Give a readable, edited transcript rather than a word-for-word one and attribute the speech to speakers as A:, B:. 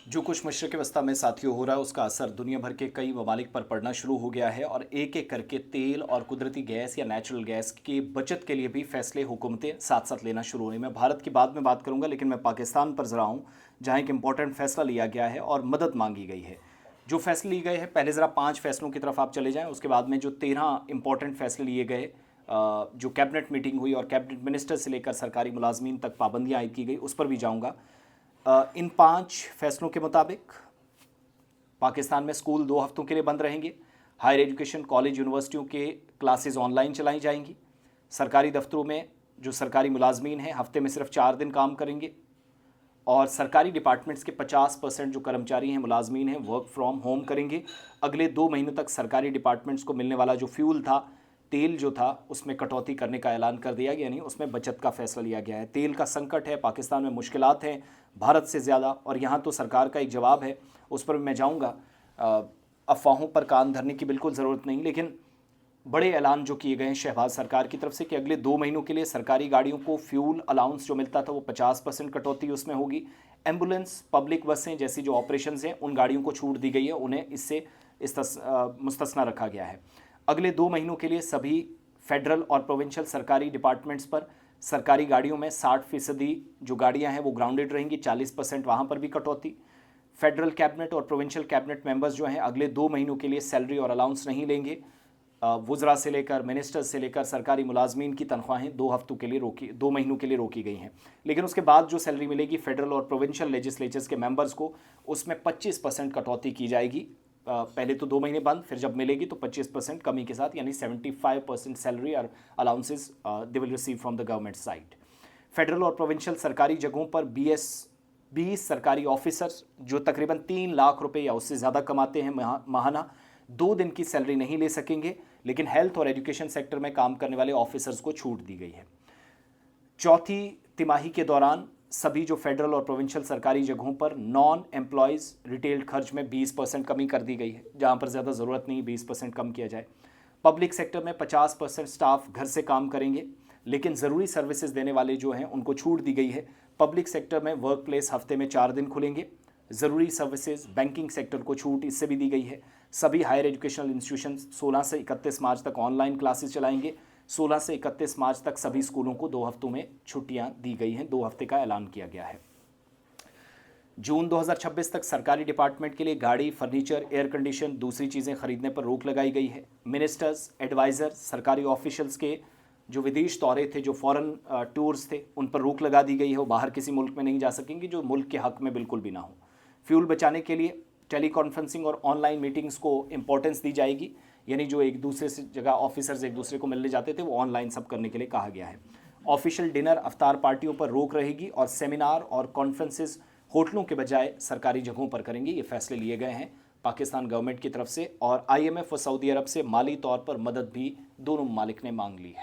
A: जो कुछ मशरक़ वस्ता में साथियों हो रहा है उसका असर दुनिया भर के कई ममालिक पर पड़ना शुरू हो गया है और एक एक करके तेल और कुदरती गैस या नेचुरल गैस की बचत के लिए भी फैसले हुकूमतें साथ साथ लेना शुरू हो रही हैं। मैं भारत की बाद में बात करूंगा, लेकिन मैं पाकिस्तान पर ज़रा हूँ जहाँ एक इम्पॉर्टेंट फैसला लिया गया है और मदद मांगी गई है। जो फैसले लिए गए हैं, पहले ज़रा 5 फैसलों की तरफ आप चले जाएँ, उसके बाद में जो 13 इंपॉर्टेंट फैसले लिए गए, जो कैबिनेट मीटिंग हुई और कैबिनेट मिनिस्टर से लेकर सरकारी मुलाजमीन तक पाबंदियाँ आयद की गई, उस पर भी जाऊँगा। इन 5 फैसलों के मुताबिक पाकिस्तान में स्कूल 2 हफ्तों के लिए बंद रहेंगे। हायर एजुकेशन कॉलेज यूनिवर्सिटियों के क्लासेस ऑनलाइन चलाई जाएंगी। सरकारी दफ्तरों में जो सरकारी मुलाजमीन हैं हफ्ते में सिर्फ 4 दिन काम करेंगे और सरकारी डिपार्टमेंट्स के 50% जो कर्मचारी हैं, मुलाजमीन हैं, वर्क फ्रॉम होम करेंगे। अगले 2 महीनों तक सरकारी डिपार्टमेंट्स को मिलने वाला जो फ्यूल था, तेल जो था, उसमें कटौती करने का ऐलान कर दिया गया, यानी उसमें बचत का फैसला लिया गया है। तेल का संकट है, पाकिस्तान में मुश्किलात हैं भारत से ज़्यादा, और यहाँ तो सरकार का एक जवाब है, उस पर मैं जाऊँगा। अफवाहों पर कान धरने की बिल्कुल ज़रूरत नहीं, लेकिन बड़े ऐलान जो किए गए हैं शहबाज सरकार की तरफ से कि अगले 2 महीनों के लिए सरकारी गाड़ियों को फ्यूल अलाउंस जो मिलता था वो 50% कटौती उसमें होगी। एम्बुलेंस, पब्लिक बसें जैसी जो ऑपरेशंस हैं उन गाड़ियों को छूट दी गई है, उन्हें इससे मुस्तस्ना रखा गया है। अगले 2 महीनों के लिए सभी फेडरल और प्रोविंशियल सरकारी डिपार्टमेंट्स पर सरकारी गाड़ियों में 60% जो गाड़ियां हैं वो ग्राउंडेड रहेंगी, 40% वहाँ पर भी कटौती। फेडरल कैबिनेट और प्रोविंशियल कैबिनेट मेंबर्स जो हैं अगले 2 महीनों के लिए सैलरी और अलाउंस नहीं लेंगे। वुज़रा से लेकर मिनिस्टर्स से लेकर सरकारी मुलाजमीन की तनख्वाहें 2 महीनों के लिए रोकी गई हैं। लेकिन उसके बाद जो सैलरी मिलेगी फेडरल और प्रोविंशियल लेजिस्लेचर्स के मेंबर्स को, उसमें 25% कटौती की जाएगी। पहले तो 2 महीने बंद, फिर जब मिलेगी तो 25% कमी के साथ, यानी 75% सैलरी और allowances they will receive from the government side. Federal और प्रोविंशियल सरकारी जगहों पर 20 सरकारी ऑफिसर्स जो तकरीबन 3 लाख रुपए या उससे ज़्यादा कमाते हैं माहाना, 2 दिन की सैलरी नहीं ले सकेंगे, लेकिन हेल्थ और एजुकेशन सेक्टर में काम करने वाले ऑफिसर्स को छूट दी गई है। चौथी तिमाही के दौरान सभी जो फेडरल और प्रोविंशियल सरकारी जगहों पर नॉन एम्प्लॉयज़ रिटेल खर्च में 20% कमी कर दी गई है, जहां पर ज़्यादा ज़रूरत नहीं 20% कम किया जाए। पब्लिक सेक्टर में 50% स्टाफ घर से काम करेंगे, लेकिन ज़रूरी सर्विसेज देने वाले जो हैं उनको छूट दी गई है। पब्लिक सेक्टर में वर्क प्लेस हफ्ते में 4 दिन खुलेंगे। ज़रूरी सर्विसेज, बैंकिंग सेक्टर को छूट इससे भी दी गई है। सभी हायर एजुकेशनल इंस्टीट्यूशन 16 से 31 मार्च तक ऑनलाइन क्लासेस चलाएंगे। 16 से 31 मार्च तक सभी स्कूलों को 2 हफ्तों में छुट्टियां दी गई हैं, 2 हफ्ते का ऐलान किया गया है। जून 2026 तक सरकारी डिपार्टमेंट के लिए गाड़ी, फर्नीचर, एयर कंडीशन, दूसरी चीज़ें खरीदने पर रोक लगाई गई है। मिनिस्टर्स, एडवाइज़र, सरकारी ऑफिशियल्स के जो विदेश दौरे थे, जो फॉरेन टूर्स थे, उन पर रोक लगा दी गई है। वो बाहर किसी मुल्क में नहीं जा सकेंगे जो मुल्क के हक में बिल्कुल भी ना हो। फ्यूल बचाने के लिए टेली कॉन्फ्रेंसिंग और ऑनलाइन मीटिंग्स को इंपॉर्टेंस दी जाएगी, यानी जो एक दूसरे से जगह ऑफिसर्स एक दूसरे को मिलने जाते थे वो ऑनलाइन सब करने के लिए कहा गया है। ऑफिशियल डिनर, अफ्तार पार्टियों पर रोक रहेगी और सेमिनार और कॉन्फ्रेंसेस होटलों के बजाय सरकारी जगहों पर करेंगे। ये फैसले लिए गए हैं पाकिस्तान गवर्नमेंट की तरफ से, और IMF और सऊदी अरब से माली तौर पर मदद भी दोनों ममालिक ने मांग ली है।